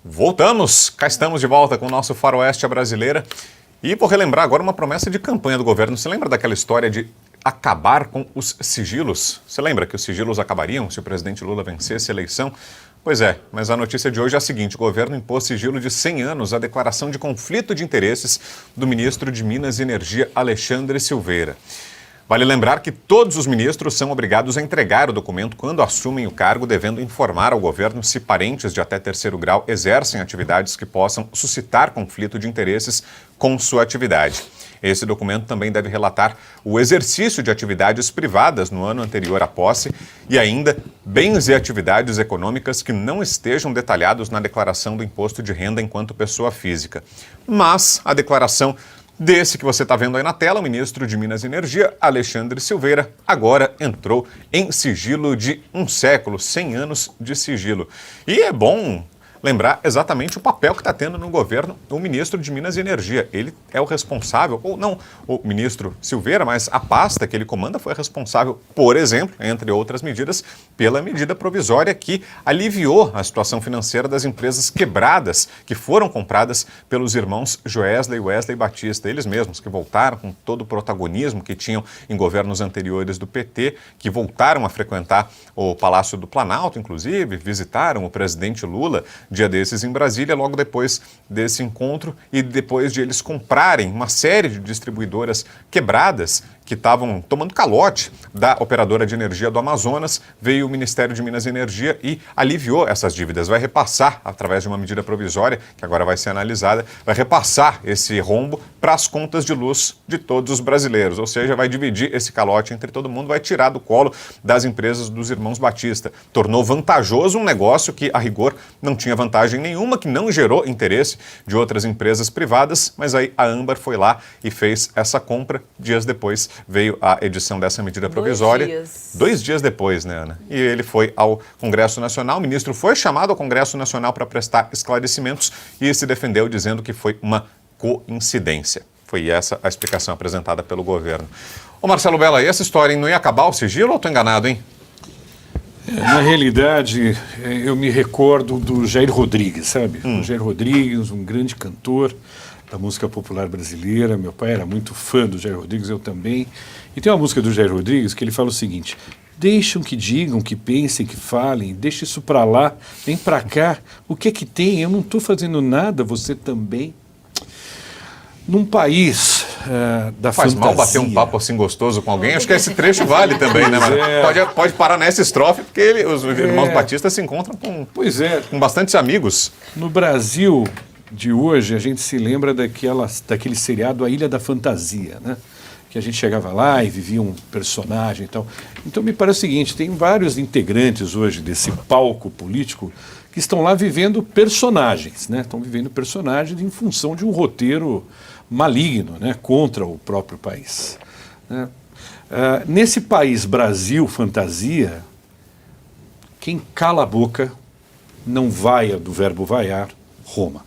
Voltamos, cá estamos de volta com o nosso Faroeste Brasileira e vou relembrar agora uma promessa de campanha do governo. Você lembra daquela história de acabar com os sigilos? Você lembra que os sigilos acabariam se o presidente Lula vencesse a eleição? Pois é, mas a notícia de hoje é a seguinte: o governo impôs sigilo de 100 anos à declaração de conflito de interesses do ministro de Minas e Energia, Alexandre Silveira. Vale lembrar que todos os ministros são obrigados a entregar o documento quando assumem o cargo, devendo informar ao governo se parentes de até terceiro grau exercem atividades que possam suscitar conflito de interesses com sua atividade. Esse documento também deve relatar o exercício de atividades privadas no ano anterior à posse e ainda bens e atividades econômicas que não estejam detalhados na declaração do imposto de renda enquanto pessoa física. Mas a declaração desse que você está vendo aí na tela, o ministro de Minas e Energia, Alexandre Silveira, agora entrou em sigilo de um século, 100 anos de sigilo. E é bom lembrar exatamente o papel que está tendo no governo o ministro de Minas e Energia. Ele é o responsável, ou não o ministro Silveira, mas a pasta que ele comanda foi responsável, por exemplo, entre outras medidas, pela medida provisória que aliviou a situação financeira das empresas quebradas que foram compradas pelos irmãos Joesley e Wesley Batista. Eles mesmos que voltaram com todo o protagonismo que tinham em governos anteriores do PT, que voltaram a frequentar o Palácio do Planalto, inclusive, visitaram o presidente Lula dia desses em Brasília, logo depois desse encontro e depois de eles comprarem uma série de distribuidoras quebradas que estavam tomando calote da operadora de energia do Amazonas, veio o Ministério de Minas e Energia e aliviou essas dívidas. Vai repassar, através de uma medida provisória, que agora vai ser analisada, vai repassar esse rombo para as contas de luz de todos os brasileiros, ou seja, vai dividir esse calote entre todo mundo, vai tirar do colo das empresas dos irmãos Batista. Tornou vantajoso um negócio que, a rigor, não tinha vantagem nenhuma, que não gerou interesse de outras empresas privadas, mas aí a Âmbar foi lá e fez essa compra. Dias depois veio a edição dessa medida provisória. 2 dias depois, né, Ana? E ele foi ao Congresso Nacional, o ministro foi chamado ao Congresso Nacional para prestar esclarecimentos e se defendeu dizendo que foi uma coincidência. Foi essa a explicação apresentada pelo governo. Ô Marcelo Bella, e essa história não ia acabar o sigilo ou estou enganado, hein? Na realidade, eu me recordo do Jair Rodrigues, sabe? O Jair Rodrigues, um grande cantor da música popular brasileira. Meu pai era muito fã do Jair Rodrigues, eu também. E tem uma música do Jair Rodrigues que ele fala o seguinte: deixam que digam, que pensem, que falem, deixa isso pra lá, vem pra cá. O que é que tem? Eu não estou fazendo nada, você também. Num país da Faz fantasia. mal bater um papo assim gostoso com alguém? Acho que esse trecho vale também, né, mano? Pode parar nessa estrofe, porque os irmãos Batista se encontram com bastantes amigos. No Brasil de hoje, a gente se lembra daquele seriado A Ilha da Fantasia, né? Que a gente chegava lá e vivia um personagem e tal. Então me parece o seguinte: tem vários integrantes hoje desse palco político que estão lá vivendo personagens, né? Estão vivendo personagens em função de um roteiro maligno, né? Contra o próprio país, né? Nesse país Brasil fantasia, quem cala a boca não vaia, do verbo vaiar, Roma.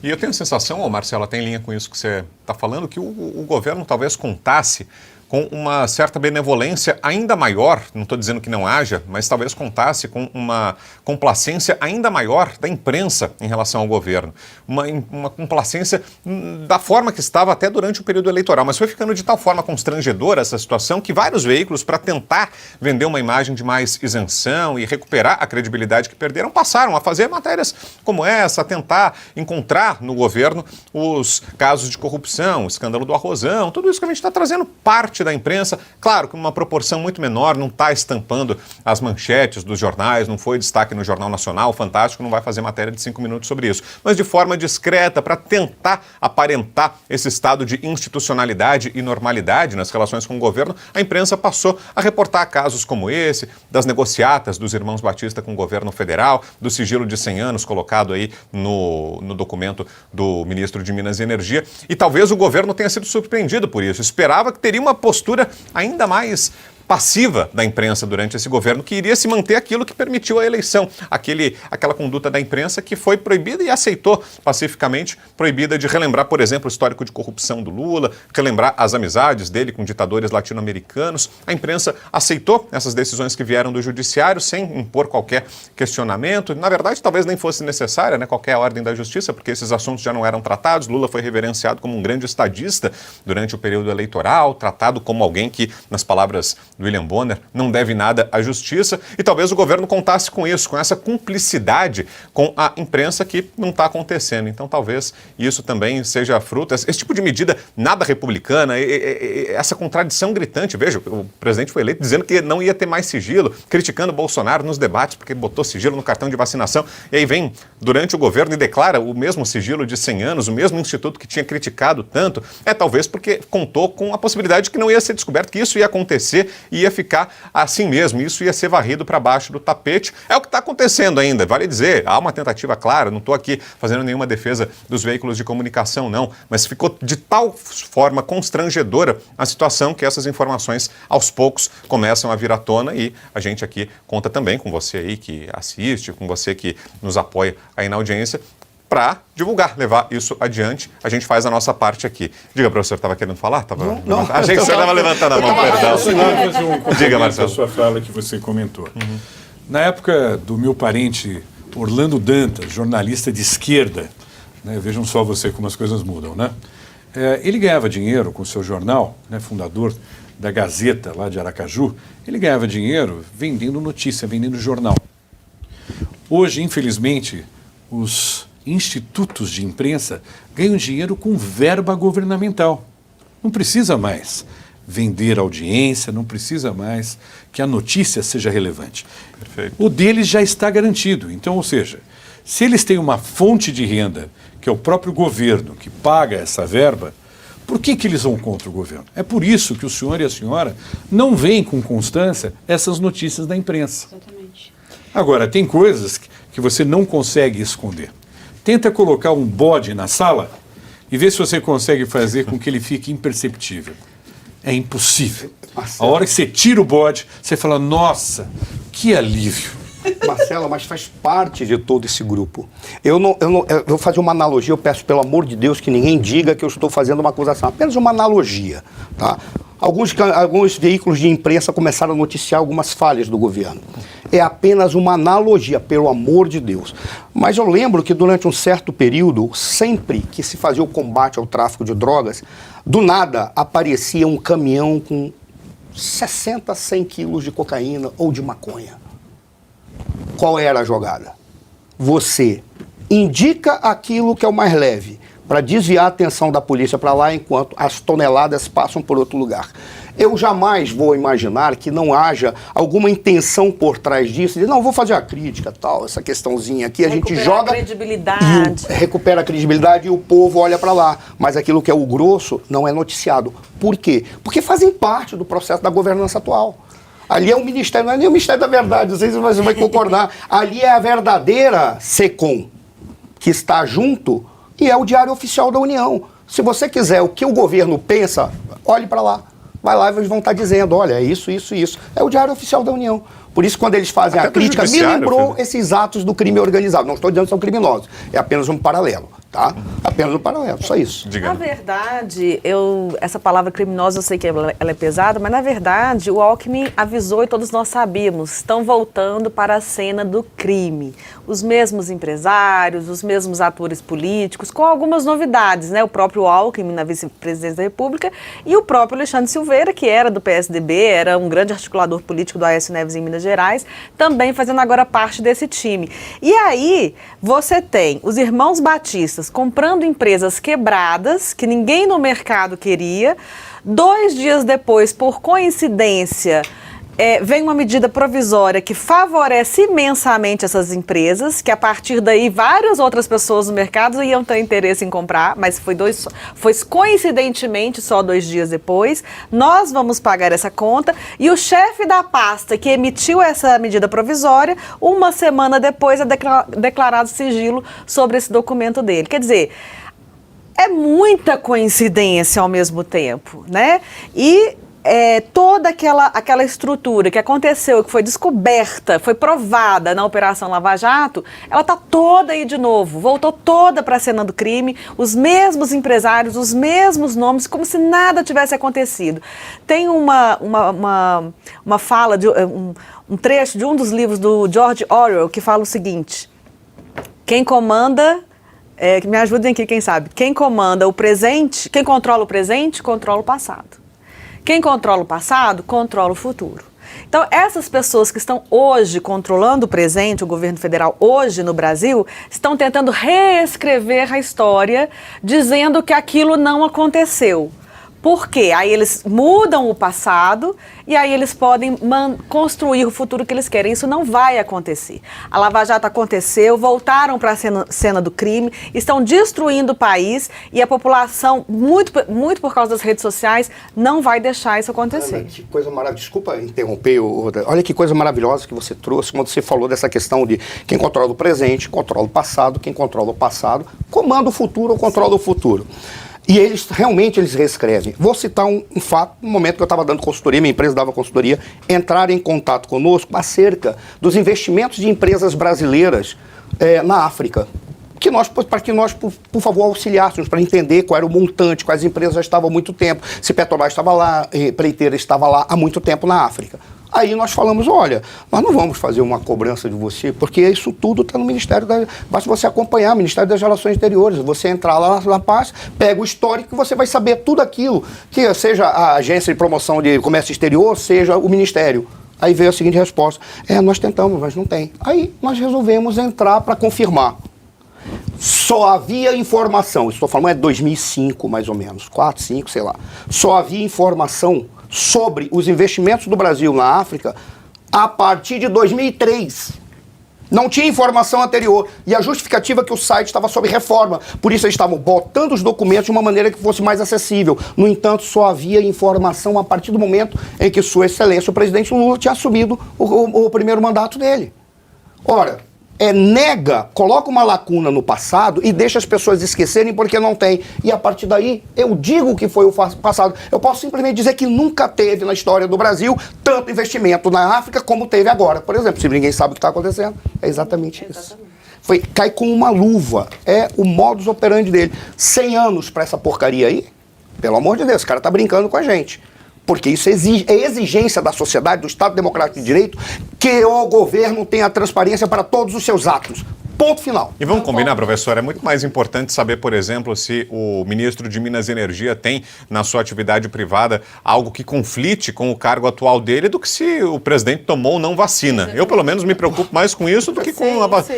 E eu tenho a sensação, Marcelo, tem linha com isso que você está falando, que o governo talvez contasse com uma certa benevolência ainda maior, não estou dizendo que não haja, mas talvez contasse com uma complacência ainda maior da imprensa em relação ao governo. Uma complacência da forma que estava até durante o período eleitoral, mas foi ficando de tal forma constrangedora essa situação que vários veículos, para tentar vender uma imagem de mais isenção e recuperar a credibilidade que perderam, passaram a fazer matérias como essa, a tentar encontrar no governo os casos de corrupção, o escândalo do Arrozão, tudo isso que a gente está trazendo parte da imprensa, claro que uma proporção muito menor, não está estampando as manchetes dos jornais, não foi destaque no Jornal Nacional, o Fantástico não vai fazer matéria de 5 minutos sobre isso, mas de forma discreta, para tentar aparentar esse estado de institucionalidade e normalidade nas relações com o governo, a imprensa passou a reportar casos como esse, das negociatas dos irmãos Batista com o governo federal, do sigilo de 100 anos colocado aí no documento do ministro de Minas e Energia, e talvez o governo tenha sido surpreendido por isso, esperava que teria uma postura ainda mais passiva da imprensa durante esse governo, que iria se manter aquilo que permitiu a eleição, aquela conduta da imprensa que foi proibida e aceitou pacificamente, proibida de relembrar, por exemplo, o histórico de corrupção do Lula, relembrar as amizades dele com ditadores latino-americanos. A imprensa aceitou essas decisões que vieram do judiciário sem impor qualquer questionamento. Na verdade, talvez nem fosse necessária, né, qualquer ordem da justiça, porque esses assuntos já não eram tratados. Lula foi reverenciado como um grande estadista durante o período eleitoral, tratado como alguém que, nas palavras do William Bonner, não deve nada à justiça, e talvez o governo contasse com isso, com essa cumplicidade com a imprensa que não está acontecendo. Então talvez isso também seja fruto, esse tipo de medida nada republicana, essa contradição gritante. Veja, o presidente foi eleito dizendo que não ia ter mais sigilo, criticando o Bolsonaro nos debates porque botou sigilo no cartão de vacinação, e aí vem durante o governo e declara o mesmo sigilo de 100 anos, o mesmo instituto que tinha criticado tanto, talvez porque contou com a possibilidade de que não ia ser descoberto, que isso ia acontecer e ia ficar assim mesmo, isso ia ser varrido para baixo do tapete. É o que está acontecendo ainda, vale dizer, há uma tentativa clara, não estou aqui fazendo nenhuma defesa dos veículos de comunicação não, mas ficou de tal forma constrangedora a situação que essas informações aos poucos começam a vir à tona, e a gente aqui conta também com você aí que assiste, com você que nos apoia aí na audiência, para divulgar, levar isso adiante. A gente faz a nossa parte aqui. Diga, professor, estava querendo falar? Não. Achei que o senhor estava levantando a mão, perdão. Diga, Marcelo. A sua fala que você comentou. Na época do meu parente Orlando Dantas, jornalista de esquerda, né, vejam só você como as coisas mudam, né? Ele ganhava dinheiro com o seu jornal, né, fundador da Gazeta lá de Aracaju, ele ganhava dinheiro vendendo notícia, vendendo jornal. Hoje, infelizmente, os institutos de imprensa ganham dinheiro com verba governamental. Não precisa mais vender audiência, não precisa mais que a notícia seja relevante. Perfeito. O deles já está garantido. Então, ou seja, se eles têm uma fonte de renda, que é o próprio governo que paga essa verba, por que eles vão contra o governo? É por isso que o senhor e a senhora não veem com constância essas notícias da imprensa. Exatamente. Agora, tem coisas que você não consegue esconder. Tenta colocar um bode na sala e vê se você consegue fazer com que ele fique imperceptível. É impossível. A hora que você tira o bode, você fala, nossa, que alívio. Marcelo, mas faz parte de todo esse grupo. Eu vou fazer uma analogia, eu peço pelo amor de Deus que ninguém diga que eu estou fazendo uma acusação, apenas uma analogia, tá? Alguns veículos de imprensa começaram a noticiar algumas falhas do governo. É apenas uma analogia, pelo amor de Deus. Mas eu lembro que durante um certo período, sempre que se fazia o combate ao tráfico de drogas, do nada aparecia um caminhão com 60, 100 quilos de cocaína ou de maconha. Qual era a jogada? Você indica aquilo que é o mais leve, para desviar a atenção da polícia para lá, enquanto as toneladas passam por outro lugar. Eu jamais vou imaginar que não haja alguma intenção por trás disso, de não, vou fazer a crítica, tal, essa questãozinha aqui, a gente joga... Recupera a credibilidade e o povo olha para lá. Mas aquilo que é o grosso não é noticiado. Por quê? Porque fazem parte do processo da governança atual. Ali é o Ministério, não é nem o Ministério da Verdade, não sei se você vai concordar. Ali é a verdadeira SECOM, que está junto, e é o Diário Oficial da União. Se você quiser o que o governo pensa, olhe para lá. Vai lá e eles vão estar dizendo, olha, é isso, isso, isso. É o Diário Oficial da União. Por isso, quando eles fazem a crítica, me lembrou esses atos do crime organizado. Não estou dizendo que são criminosos, é apenas um paralelo, tá? Apenas um paralelo, só isso. Na verdade, essa palavra criminosa, eu sei que ela é pesada, mas na verdade o Alckmin avisou e todos nós sabíamos, estão voltando para a cena do crime. Os mesmos empresários, os mesmos atores políticos, com algumas novidades, né? O próprio Alckmin na vice-presidência da República e o próprio Alexandre Silveira, que era do PSDB, era um grande articulador político do Aécio Neves em Minas Gerais, também fazendo agora parte desse time. E aí, você tem os irmãos Batistas comprando empresas quebradas, que ninguém no mercado queria. 2 dias depois, por coincidência, vem uma medida provisória que favorece imensamente essas empresas, que a partir daí várias outras pessoas no mercado iam ter interesse em comprar, mas foi coincidentemente só 2 dias depois. Nós vamos pagar essa conta e o chefe da pasta que emitiu essa medida provisória, uma semana depois é declarado sigilo sobre esse documento dele. Quer dizer, é muita coincidência ao mesmo tempo, né? E toda aquela estrutura que aconteceu, que foi descoberta, foi provada na Operação Lava Jato, ela está toda aí de novo, voltou toda para a cena do crime, os mesmos empresários, os mesmos nomes, como se nada tivesse acontecido. Tem uma fala, um trecho de um dos livros do George Orwell que fala o seguinte: quem comanda, me ajudem aqui quem sabe, quem comanda o presente, quem controla o presente, controla o passado. Quem controla o passado, controla o futuro. Então, essas pessoas que estão hoje controlando o presente, o governo federal hoje no Brasil, estão tentando reescrever a história, dizendo que aquilo não aconteceu. Por quê? Aí eles mudam o passado e aí eles podem construir o futuro que eles querem. Isso não vai acontecer. A Lava Jato aconteceu, voltaram para a cena do crime, estão destruindo o país e a população, muito por causa das redes sociais, não vai deixar isso acontecer. Ana, que coisa maravilhosa. Desculpa interromper. Olha que coisa maravilhosa que você trouxe quando você falou dessa questão de quem controla o presente, controla o passado, quem controla o passado, comanda o futuro ou controla o futuro. E eles realmente reescrevem. Vou citar um fato, no momento que eu estava dando consultoria, minha empresa dava consultoria, entraram em contato conosco acerca dos investimentos de empresas brasileiras na África. Para que nós, por favor, auxiliássemos para entender qual era o montante, quais empresas já estavam há muito tempo, se Petrobras estava lá, Empreiteira estava lá há muito tempo na África. Aí nós falamos, olha, nós não vamos fazer uma cobrança de você, porque isso tudo está no Ministério basta você acompanhar o Ministério das Relações Exteriores, você entrar lá na Paz, pega o histórico e você vai saber tudo aquilo, que seja a Agência de Promoção de Comércio Exterior, seja o Ministério. Aí veio a seguinte resposta, nós tentamos, mas não tem. Aí nós resolvemos entrar para confirmar. Só havia informação, estou falando é 2005 mais ou menos, 4, 5, sei lá. Só havia informação sobre os investimentos do Brasil na África a partir de 2003. Não tinha informação anterior. E a justificativa é que o site estava sob reforma. Por isso eles estavam botando os documentos de uma maneira que fosse mais acessível. No entanto, só havia informação a partir do momento em que Sua Excelência, o presidente Lula, tinha assumido o primeiro mandato dele. Ora, coloca uma lacuna no passado e deixa as pessoas esquecerem porque não tem. E a partir daí, eu digo que foi o passado. Eu posso simplesmente dizer que nunca teve na história do Brasil tanto investimento na África como teve agora. Por exemplo, se ninguém sabe o que está acontecendo, é exatamente isso. Cai com uma luva. É o modus operandi dele. 100 anos para essa porcaria aí? Pelo amor de Deus, o cara está brincando com a gente. Porque isso é exigência da sociedade, do Estado Democrático de Direito, que o governo tenha transparência para todos os seus atos. Ponto final. E vamos combinar, professor, é muito mais importante saber, por exemplo, se o ministro de Minas e Energia tem na sua atividade privada algo que conflite com o cargo atual dele do que se o presidente tomou ou não vacina. Eu, pelo menos, me preocupo mais com isso do que com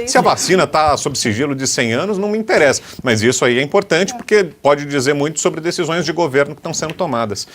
se a vacina está sob sigilo de 100 anos, não me interessa. Mas isso aí é importante porque pode dizer muito sobre decisões de governo que estão sendo tomadas.